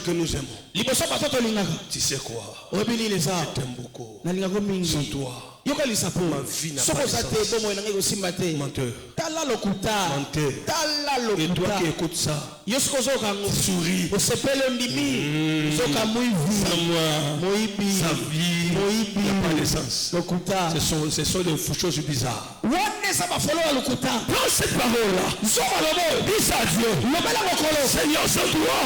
que nous aimons. Tu sais quoi? Je t'aime beaucoup. Sans toi, ma vie n'a pas de sens. Menteur. Menteur. Et toi qui écoutes ça, souris. Sans moi, sa vie n'a pas de sens. Ce sont des choses bizarres. Prends cette parole-là. Dis ça à Dieu. Seigneur, sans toi,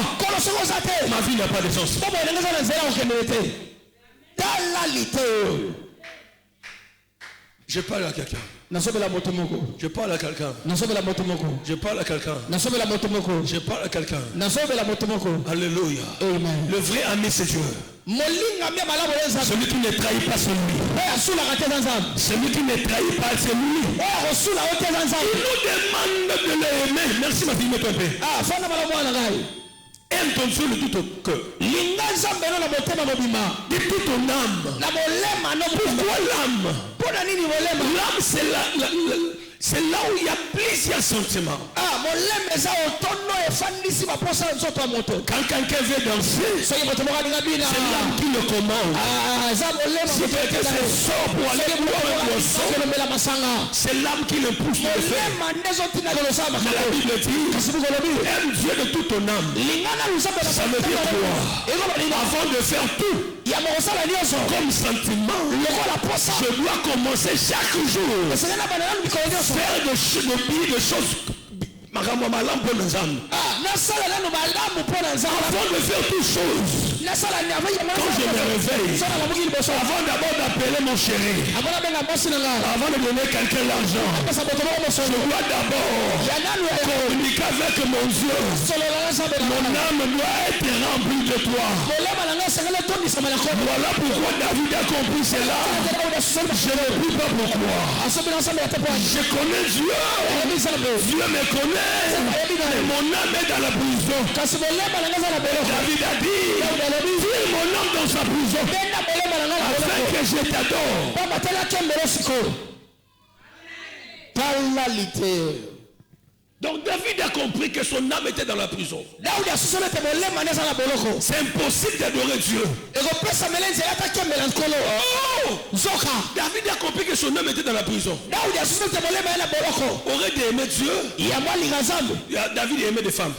ma vie n'a pas de sens. Je parle à quelqu'un. Je parle à quelqu'un. Je parle à quelqu'un. Je parle à quelqu'un. Alléluia. Le vrai ami, c'est Dieu. Celui qui ne trahit pas, c'est lui. Celui qui ne trahit pas, c'est lui. Il nous demande de l'aimer. Merci ma fille, me tromper. Aime ton Dieu de tout ton cœur. De toute ton âme. Pourquoi l'âme? L'âme, c'est là où il y a plusieurs sentiments. Quand quelqu'un veut danser, c'est l'âme qui le commande. Si quelqu'un se sort pour aller boire un boisson, c'est l'âme qui le pousse de le faire. Mais la Bible dit, aime Dieu de toute ton âme. Ça veut dire quoi? Avant de faire tout comme sentiment, je dois commencer chaque jour faire des choses. Avant de faire toutes choses, quand je me réveille, avant d'abord d'appeler mon chéri, avant de donner quelqu'un l'argent, je dois d'abord communiquer avec mon Dieu. Mon âme doit être remplie de toi. Voilà pourquoi David a compris cela. Je ne prie pas pourquoi. Je connais Dieu. Dieu me connaît. Et mon âme est dans la prison. David a dit, tire mon âme dans sa prison afin que je t'adore. Donc David a compris que son âme était dans la prison. C'est impossible d'adorer Dieu. David a compris que son âme était dans la prison. Aurait d'aimer Dieu. David aimait des femmes.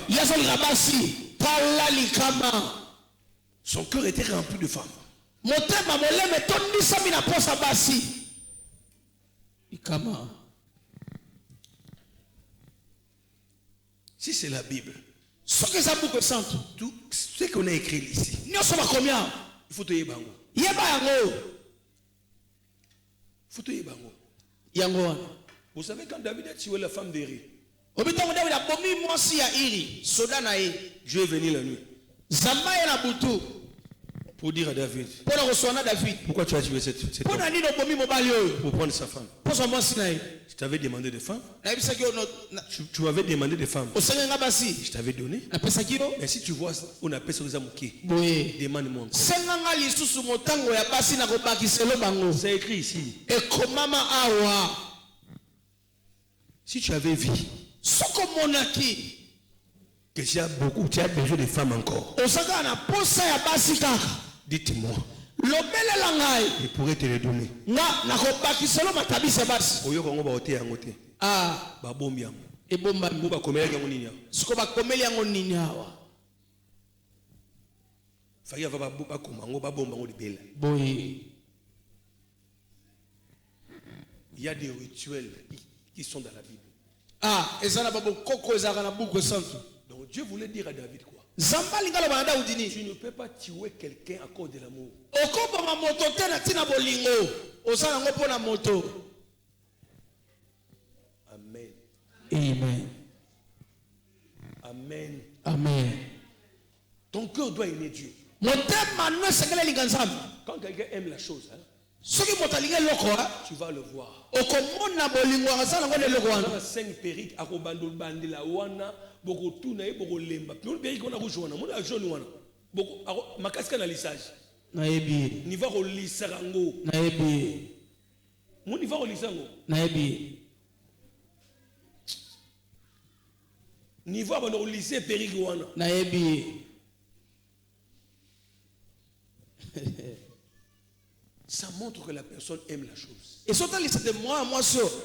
Son cœur était rempli de femmes. Si c'est la Bible, tout ce qu'on a écrit ici, il faut te dire. Vous savez quand David a tué la femme d'Éri, Dieu est venu la nuit pour dire à David, pourquoi tu as tué cette femme? Pour prendre sa femme. Je t'avais demandé des femmes. Tu m'avais demandé des femmes. Je t'avais donné. Mais si tu vois, on appelle ça demande-moi encore. C'est écrit ici. Si tu avais vu que tu as besoin de femmes encore, dites-moi. Je pourrais te les donner. Il y a des rituels qui sont dans la Bible. Donc Dieu voulait dire à David quoi? Tu ne peux pas tuer quelqu'un à cause de l'amour. Amen. Amen. Amen. Amen. Ton cœur doit aimer Dieu. Quand quelqu'un aime la chose, tu vas le voir. Ça montre que la personne aime la chose. Et surtout, c'est moi,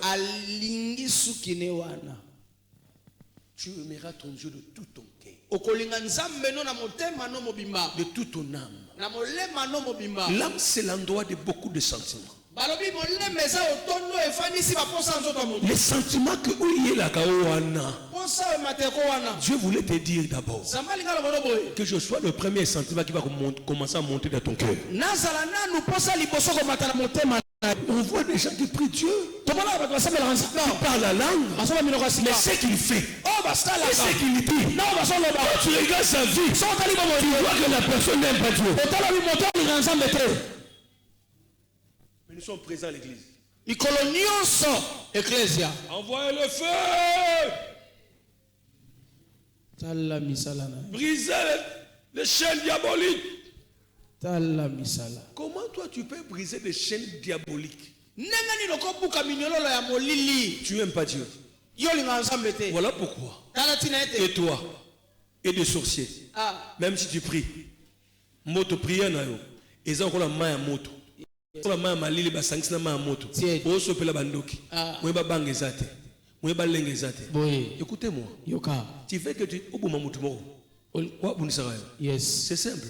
alingi sukinewana. Tu aimeras ton Dieu de tout ton cœur, de toute ton âme. L'âme, c'est l'endroit de beaucoup de sentiments. Les sentiments que Dieu voulait te dire d'abord que je sois le premier sentiment qui va commencer à monter dans ton cœur. On voit des gens qui prient Dieu, qui parlent la langue, mais ce qu'il fait, et ce qu'il dit, quand tu regardes sa vie, tu vois que la personne n'aime pas Dieu. Mais nous sommes présents à l'église. Envoyez le feu. Brisez les chaînes diaboliques. Comment toi tu peux briser des chaînes diaboliques? Tu n'aimes pas Dieu. Voilà pourquoi. Et toi, et des sorciers, même si tu pries, moto prière na yo, ils ont la main à moto. La main à malili basangis na main à moto. O sopela bandoki. Mweba bangezate. Mweba lengezate. Écoutez-moi. Tu veux que tu obuma mutumo. Yes. C'est simple.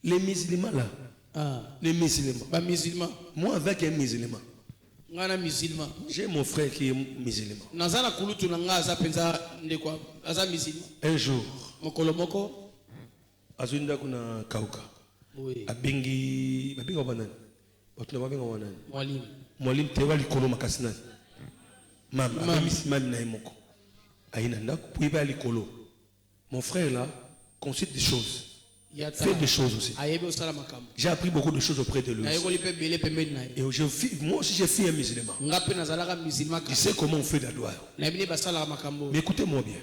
Les musulmans là, les musulmans. Moi avec un musulman, j'ai mon frère qui est musulman. Un jour, Azunda kuna kauka, abengi wabanani, Mwalim tewa likolo makasina, mam na emoko, aïnanda kuiba likolo. Mon frère là consulte des choses. Fait des choses aussi. J'ai appris beaucoup de choses auprès de lui. Et moi aussi j'ai fait un musulman. Je sais comment on fait la loi. Mais écoutez-moi bien.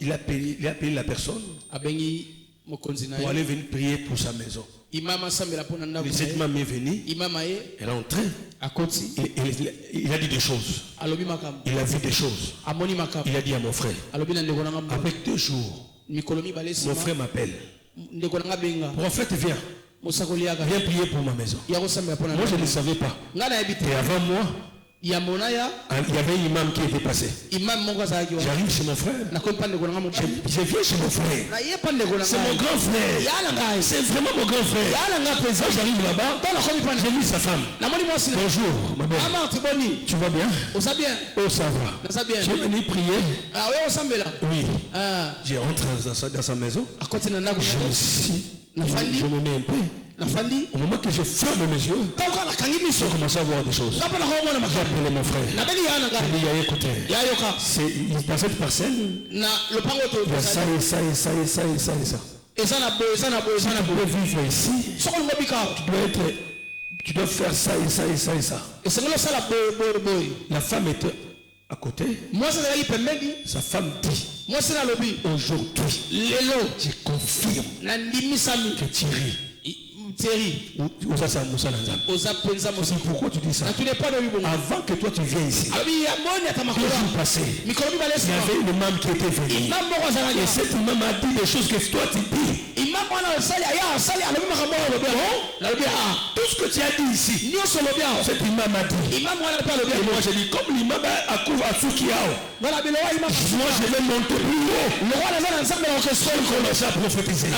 Il a payé la personne pour aller venir prier pour sa maison. Cette maman est venue. Elle est entrée. Il a dit des choses. Il a vu des choses. Il a dit à mon frère. Après 2 jours, mon frère m'appelle. Prophète, viens. Viens prier pour ma maison. Moi je ne savais pas. Et avant moi, il y avait un imam qui était passé. J'arrive chez mon frère. Je viens chez mon frère. C'est mon grand frère. C'est vraiment mon grand frère. Quand j'arrive là-bas, j'ai vu sa femme. Bonjour, ma belle. Tu vas bien? Oh, ça va. Je suis venu prier. Oui. J'ai rentré dans sa maison. Je me mets un peu. Au moment que je ferme mes yeux, je commence à voir des choses. J'ai appelé mon frère. Il dit, écoutez, il passe cette parcelle. Il y a ça et ça et ça et ça et ça et ça. Si tu veux vivre ici, tu dois faire ça et ça et ça et ça. La femme était à côté. Sa femme dit, aujourd'hui, je confirme que Thierry, pourquoi tu dis ça? Avant que toi tu viennes ici, 2 jours passés, il y avait une imam qui était venue. Et cette imam a dit des choses que toi tu dis. Tout ce que tu as dit ici, cette imam a dit. Et moi je dis, comme l'imam a couvert à Tsukiao, moi je vais monter plus haut. Il commence à prophétiser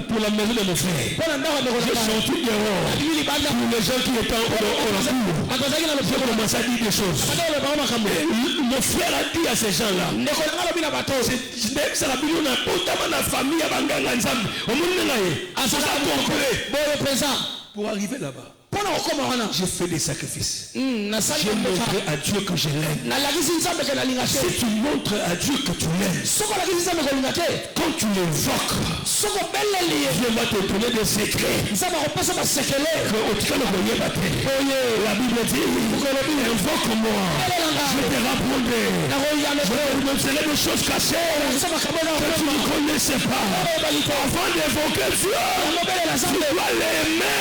pour la maison de mon frère. J'ai senti dehors pour les gens qui étaient au cours. J'ai commencé à dire des choses. Mon frère a dit à ces gens-là, pour arriver là-bas, j'ai fait des sacrifices. J'ai montré à Dieu que je l'aime. Si tu montres à Dieu que tu l'aimes, quand tu l'évoques, Dieu va te donner des secrets. La Bible dit, invoque-moi, je te répondrai. Je te donnerai des choses cachées que tu ne connaissais pas. Avant d'évoquer Dieu, tu dois l'aimer.